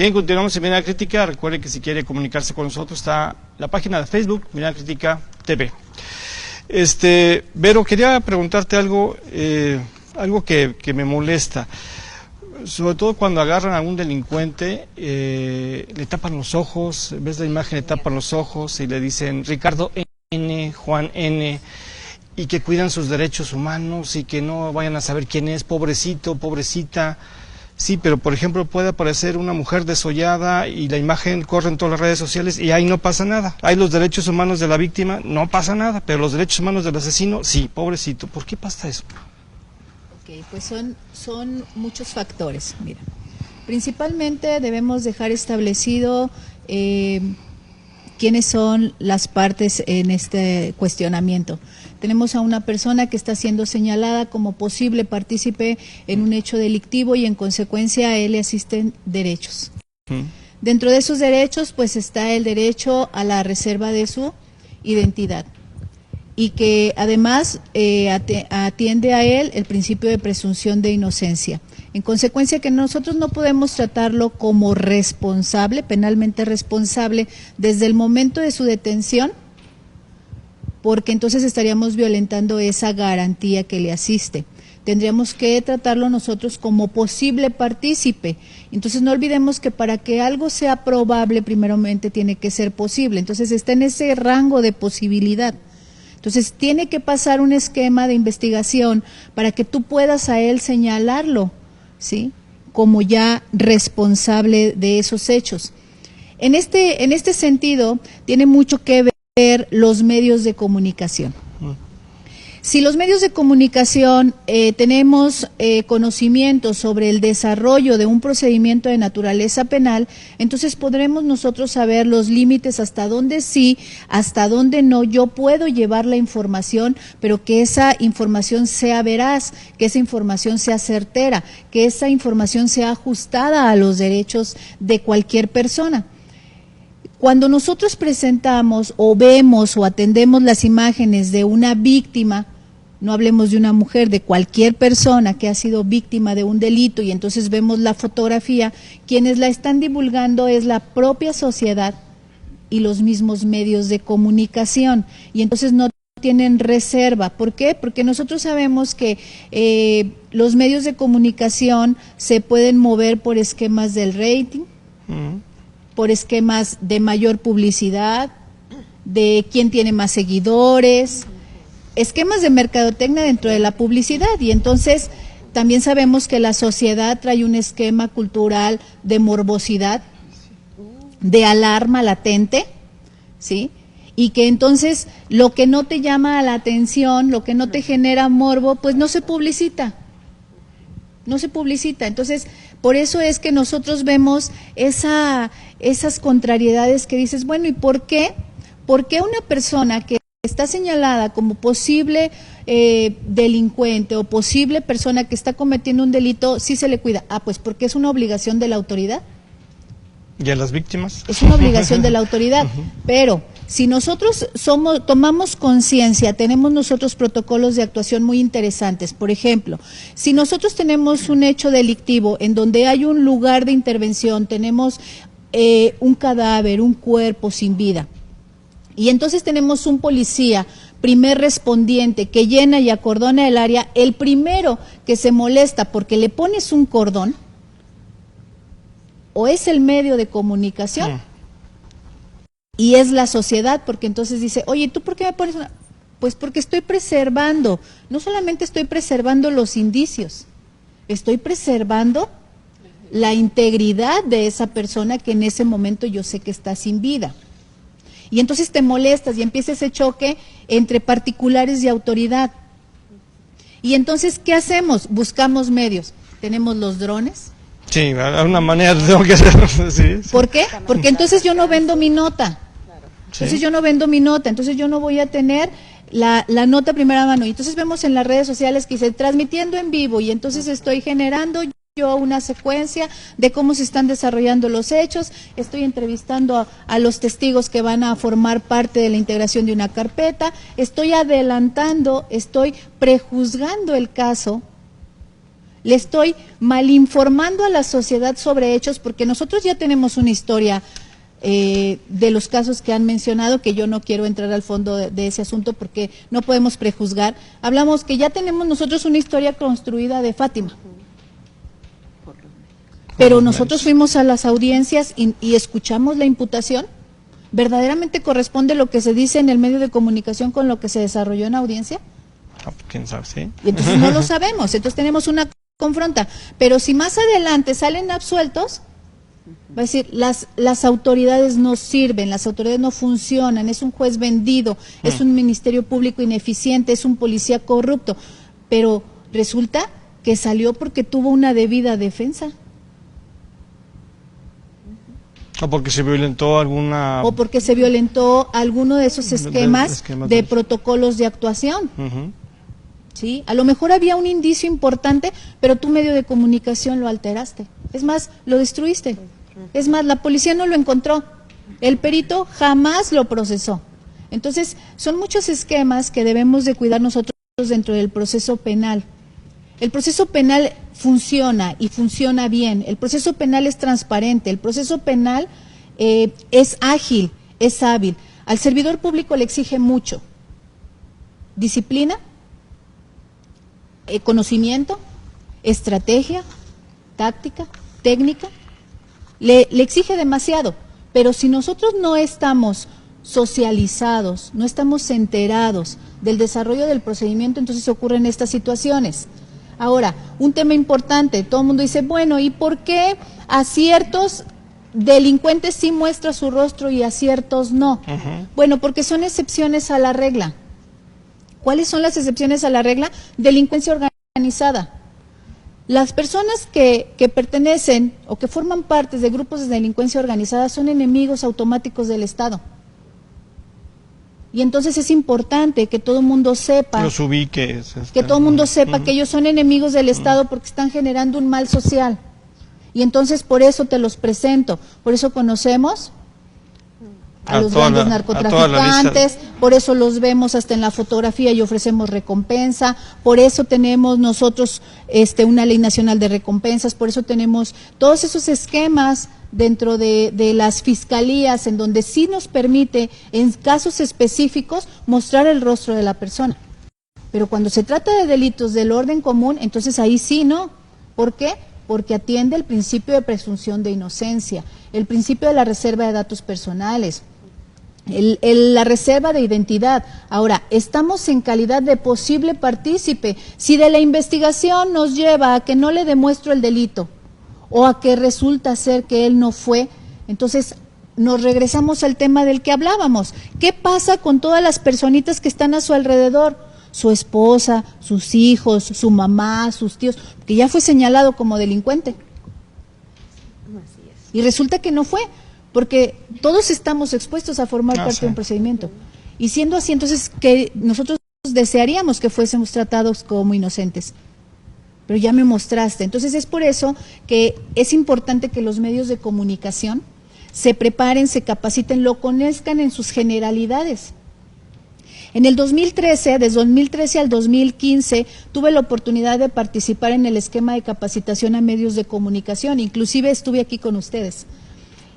Bien, continuamos en Mirada Crítica. Recuerde que si quiere comunicarse con nosotros está la página de Facebook, Mirada Crítica TV. Vero, quería preguntarte algo, algo que me molesta. Sobre todo cuando agarran a un delincuente, le tapan los ojos, ves la imagen, le tapan los ojos y le dicen Ricardo N, Juan N, y que cuidan sus derechos humanos y que no vayan a saber quién es, pobrecito, pobrecita. Sí, pero por ejemplo puede aparecer una mujer desollada y la imagen corre en todas las redes sociales y ahí no pasa nada. Hay los derechos humanos de la víctima, no pasa nada, pero los derechos humanos del asesino, sí, pobrecito. ¿Por qué pasa eso? Ok, pues son muchos factores. Mira, principalmente debemos dejar establecido quiénes son las partes en este cuestionamiento. Tenemos a una persona que está siendo señalada como posible partícipe en un hecho delictivo y en consecuencia a él le asisten derechos. Dentro de esos derechos pues está el derecho a la reserva de su identidad y que además atiende a él el principio de presunción de inocencia. En consecuencia que nosotros no podemos tratarlo como responsable, penalmente responsable, desde el momento de su detención, porque entonces estaríamos violentando esa garantía que le asiste. Tendríamos que tratarlo nosotros como posible partícipe. Entonces no olvidemos que para que algo sea probable, primeramente tiene que ser posible. Entonces está en ese rango de posibilidad. Entonces tiene que pasar un esquema de investigación para que tú puedas a él señalarlo, ¿sí?, como ya responsable de esos hechos. En este sentido, tiene mucho que ver los medios de comunicación. Si los medios de comunicación tenemos conocimiento sobre el desarrollo de un procedimiento de naturaleza penal, entonces podremos nosotros saber los límites hasta dónde sí, hasta dónde no yo puedo llevar la información, pero que esa información sea veraz, que esa información sea certera, que esa información sea ajustada a los derechos de cualquier persona. Cuando nosotros presentamos o vemos o atendemos las imágenes de una víctima, no hablemos de una mujer, de cualquier persona que ha sido víctima de un delito y entonces vemos la fotografía, quienes la están divulgando es la propia sociedad y los mismos medios de comunicación y entonces no tienen reserva. ¿Por qué? Porque nosotros sabemos que los medios de comunicación se pueden mover por esquemas del rating, por esquemas de mayor publicidad, de quién tiene más seguidores, esquemas de mercadotecnia dentro de la publicidad y entonces también sabemos que la sociedad trae un esquema cultural de morbosidad, de alarma latente, ¿sí? Y que entonces lo que no te llama la atención, lo que no te genera morbo, pues no se publicita. No se publicita. Entonces, por eso es que nosotros vemos esas contrariedades que dices, bueno, ¿y por qué? ¿Por qué una persona que está señalada como posible delincuente o posible persona que está cometiendo un delito, sí se le cuida? Ah, pues porque es una obligación de la autoridad. ¿Y a las víctimas? Es una obligación de la autoridad, pero si nosotros tomamos conciencia, tenemos nosotros protocolos de actuación muy interesantes. Por ejemplo, si nosotros tenemos un hecho delictivo en donde hay un lugar de intervención, tenemos un cadáver, un cuerpo sin vida, y entonces tenemos un policía, primer respondiente, que llena y acordona el área, el primero que se molesta porque le pones un cordón, o es el medio de comunicación, y es la sociedad, porque entonces dice, oye, ¿tú por qué me pones una? Pues porque estoy preservando, no solamente estoy preservando los indicios, estoy preservando la integridad de esa persona que en ese momento yo sé que está sin vida. Y entonces te molestas y empieza ese choque entre particulares y autoridad. Y entonces, ¿qué hacemos? Buscamos medios. Tenemos los drones. Sí, de alguna manera tengo que hacerlo. Sí, sí. ¿Por qué? Porque entonces yo no vendo mi nota. Entonces yo no vendo mi nota, entonces yo no voy a tener la nota a primera mano. Y entonces vemos en las redes sociales que dice transmitiendo en vivo y entonces estoy generando yo una secuencia de cómo se están desarrollando los hechos, estoy entrevistando a los testigos que van a formar parte de la integración de una carpeta, estoy adelantando, estoy prejuzgando el caso Le estoy malinformando a la sociedad sobre hechos porque nosotros ya tenemos una historia de los casos que han mencionado, que yo no quiero entrar al fondo de ese asunto porque no podemos prejuzgar. Hablamos que ya tenemos nosotros una historia construida de Fátima. Pero nosotros fuimos a las audiencias y escuchamos la imputación. ¿Verdaderamente corresponde lo que se dice en el medio de comunicación con lo que se desarrolló en audiencia? ¿Quién sabe? Sí. Y entonces no lo sabemos, entonces tenemos una confronta. Pero si más adelante salen absueltos, va a decir, las autoridades no sirven, las autoridades no funcionan, es un juez vendido, es un ministerio público ineficiente, es un policía corrupto. Pero resulta que salió porque tuvo una debida defensa. O porque se violentó alguna... O porque se violentó alguno de esos esquemas de protocolos de actuación. ¿Sí? A lo mejor había un indicio importante, pero tu medio de comunicación lo alteraste. Es más, lo destruiste. Es más, la policía no lo encontró. El perito jamás lo procesó. Entonces, son muchos esquemas que debemos de cuidar nosotros dentro del proceso penal. El proceso penal funciona y funciona bien. El proceso penal es transparente. El proceso penal es ágil, es hábil. Al servidor público le exige mucho. Disciplina, conocimiento, estrategia, táctica, técnica. Le exige demasiado. Pero si nosotros no estamos socializados, no estamos enterados del desarrollo del procedimiento, entonces ocurren estas situaciones. Ahora, un tema importante, todo el mundo dice, bueno, ¿y por qué a ciertos delincuentes sí muestra su rostro y a ciertos no? Bueno, porque son excepciones a la regla. ¿Cuáles son las excepciones a la regla? Delincuencia organizada. Las personas que pertenecen o que forman parte de grupos de delincuencia organizada son enemigos automáticos del Estado. Y entonces es importante que todo el mundo sepa, los ubiques, que todo el mundo sepa que ellos son enemigos del Estado porque están generando un mal social. Y entonces por eso te los presento, por eso conocemos a los grandes narcotraficantes, por eso los vemos hasta en la fotografía y ofrecemos recompensa, por eso tenemos nosotros una ley nacional de recompensas, por eso tenemos todos esos esquemas dentro de las fiscalías en donde sí nos permite en casos específicos mostrar el rostro de la persona. Pero cuando se trata de delitos del orden común, entonces ahí sí no. ¿Por qué? Porque atiende el principio de presunción de inocencia, el principio de la reserva de datos personales, la reserva de identidad. Ahora, estamos en calidad de posible partícipe. Si de la investigación nos lleva a que no le demuestro el delito o a que resulta ser que él no fue, entonces nos regresamos al tema del que hablábamos. ¿Qué pasa con todas las personitas que están a su alrededor? Su esposa, sus hijos, su mamá, sus tíos, que ya fue señalado como delincuente. Y resulta que no fue, porque todos estamos expuestos a formar parte de un procedimiento. Y siendo así, entonces, que nosotros desearíamos que fuésemos tratados como inocentes. Pero ya me mostraste. Entonces es por eso que es importante que los medios de comunicación se preparen, se capaciten, lo conozcan en sus generalidades. En el 2013, desde 2013 al 2015, tuve la oportunidad de participar en el esquema de capacitación a medios de comunicación, inclusive estuve aquí con ustedes.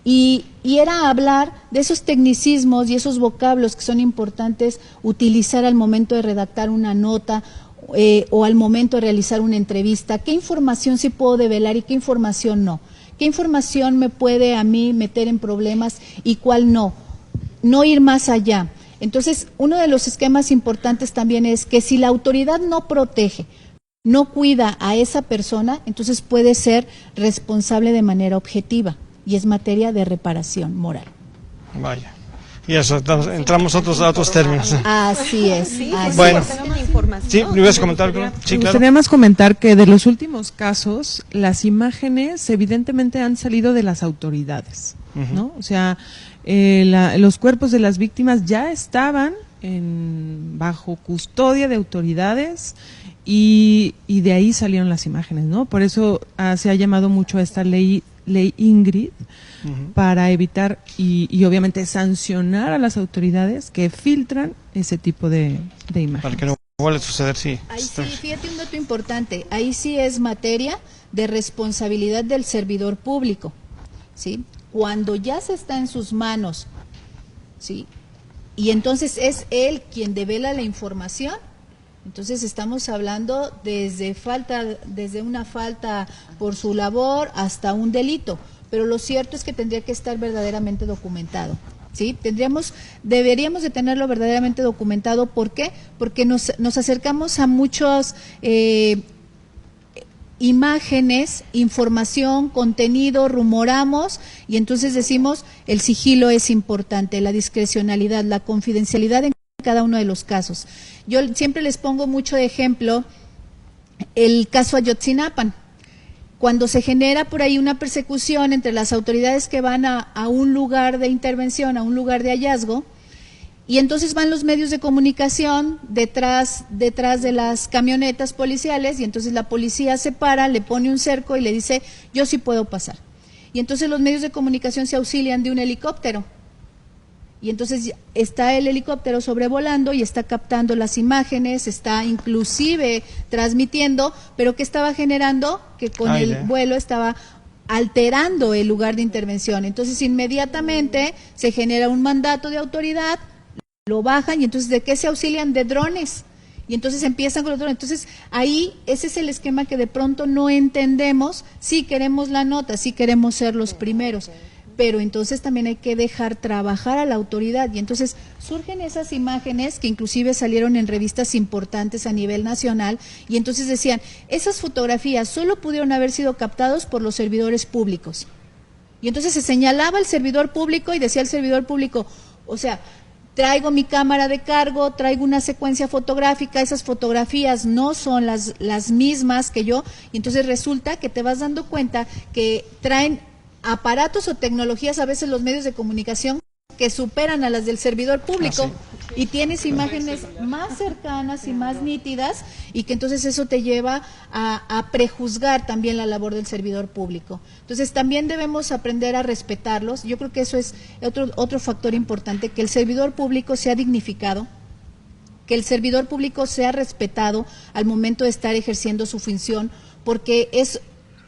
Y era hablar de esos tecnicismos y esos vocablos que son importantes utilizar al momento de redactar una nota o al momento de realizar una entrevista. ¿Qué información sí puedo develar y qué información no? ¿Qué información me puede a mí meter en problemas y cuál no? No ir más allá. Entonces, uno de los esquemas importantes también es que si la autoridad no protege, no cuida a esa persona, entonces puede ser responsable de manera objetiva y es materia de reparación moral. Vaya. Y eso, entramos a otros términos. Así es. Sí, así bueno. es. Sí, ¿me ibas a comentar algo? Sí, Me claro. gustaría más comentar que de los últimos casos, las imágenes evidentemente han salido de las autoridades, ¿no? O sea, los cuerpos de las víctimas ya estaban bajo custodia de autoridades y de ahí salieron las imágenes, ¿no? Por eso se ha llamado mucho a esta ley Ingrid, para evitar y obviamente sancionar a las autoridades que filtran ese tipo de imágenes. Para que no Vuelve a suceder, sí. Ahí sí, fíjate un dato importante, ahí sí es materia de responsabilidad del servidor público, ¿sí? Cuando ya se está en sus manos, ¿sí? Y entonces es él quien devela la información, entonces estamos hablando desde una falta por su labor hasta un delito, pero lo cierto es que tendría que estar verdaderamente documentado. ¿Sí? Deberíamos de tenerlo verdaderamente documentado. ¿Por qué? Porque nos acercamos a muchas imágenes, información, contenido, rumoramos y entonces decimos el sigilo es importante, la discrecionalidad, la confidencialidad en cada uno de los casos. Yo siempre les pongo mucho de ejemplo el caso Ayotzinapa. Cuando se genera por ahí una persecución entre las autoridades que van a un lugar de intervención, a un lugar de hallazgo, y entonces van los medios de comunicación detrás de las camionetas policiales, y entonces la policía se para, le pone un cerco y le dice, yo sí puedo pasar. Y entonces los medios de comunicación se auxilian de un helicóptero. Y entonces está el helicóptero sobrevolando y está captando las imágenes, está inclusive transmitiendo, pero ¿qué estaba generando? Que con el vuelo estaba alterando el lugar de intervención. Entonces inmediatamente se genera un mandato de autoridad, lo bajan y entonces ¿de qué se auxilian? De drones. Y entonces empiezan con los drones. Entonces ahí ese es el esquema que de pronto no entendemos. Sí queremos la nota, sí queremos ser los primeros, pero entonces también hay que dejar trabajar a la autoridad y entonces surgen esas imágenes que inclusive salieron en revistas importantes a nivel nacional y entonces decían, esas fotografías solo pudieron haber sido captados por los servidores públicos. Y entonces se señalaba al servidor público y decía el servidor público, o sea, traigo mi cámara de cargo, traigo una secuencia fotográfica, esas fotografías no son las mismas que yo, y entonces resulta que te vas dando cuenta que traen aparatos o tecnologías a veces los medios de comunicación que superan a las del servidor público y tienes imágenes más cercanas y más nítidas y que entonces eso te lleva a prejuzgar también la labor del servidor público. Entonces también debemos aprender a respetarlos. Yo creo que eso es otro factor importante, que el servidor público sea dignificado, que el servidor público sea respetado al momento de estar ejerciendo su función, porque es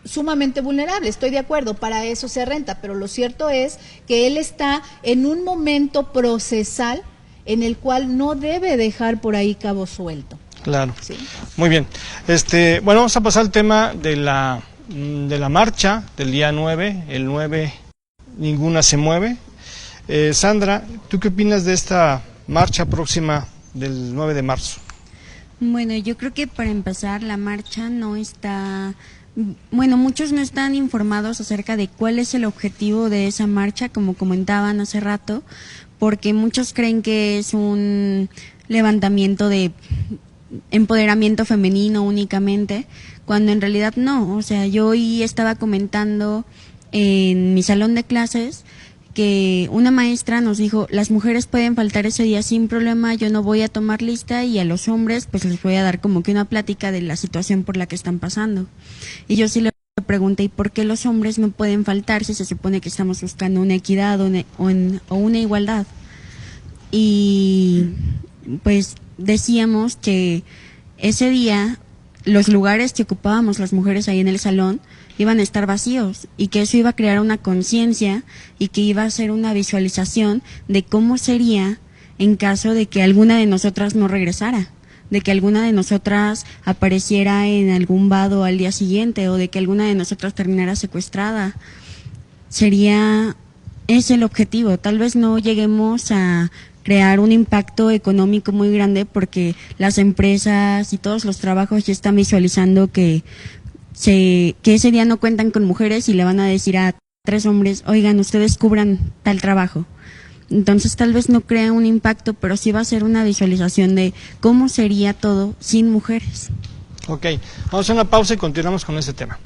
sumamente vulnerable, estoy de acuerdo, para eso se renta, pero lo cierto es que él está en un momento procesal en el cual no debe dejar por ahí cabo suelto. Claro. ¿Sí? Muy bien. Bueno, vamos a pasar al tema de la marcha del día 9, el 9 ninguna se mueve. Sandra, ¿tú qué opinas de esta marcha próxima del 9 de marzo? Bueno, yo creo que para empezar la marcha no está... Bueno, muchos no están informados acerca de cuál es el objetivo de esa marcha, como comentaban hace rato, porque muchos creen que es un levantamiento de empoderamiento femenino únicamente, cuando en realidad no. O sea, yo hoy estaba comentando en mi salón de clases que una maestra nos dijo, las mujeres pueden faltar ese día sin problema, yo no voy a tomar lista y a los hombres pues les voy a dar como que una plática de la situación por la que están pasando. Y yo sí le pregunté, ¿y por qué los hombres no pueden faltar si se supone que estamos buscando una equidad o una igualdad? Y pues decíamos que ese día los lugares que ocupábamos las mujeres ahí en el salón iban a estar vacíos y que eso iba a crear una conciencia y que iba a ser una visualización de cómo sería en caso de que alguna de nosotras no regresara, de que alguna de nosotras apareciera en algún vado al día siguiente o de que alguna de nosotras terminara secuestrada. Es el objetivo. Tal vez no lleguemos a crear un impacto económico muy grande porque las empresas y todos los trabajos ya están visualizando que ese día no cuentan con mujeres y le van a decir a 3 hombres, oigan, ustedes cubran tal trabajo. Entonces tal vez no crea un impacto, pero sí va a ser una visualización de cómo sería todo sin mujeres. Ok, vamos a una pausa y continuamos con ese tema.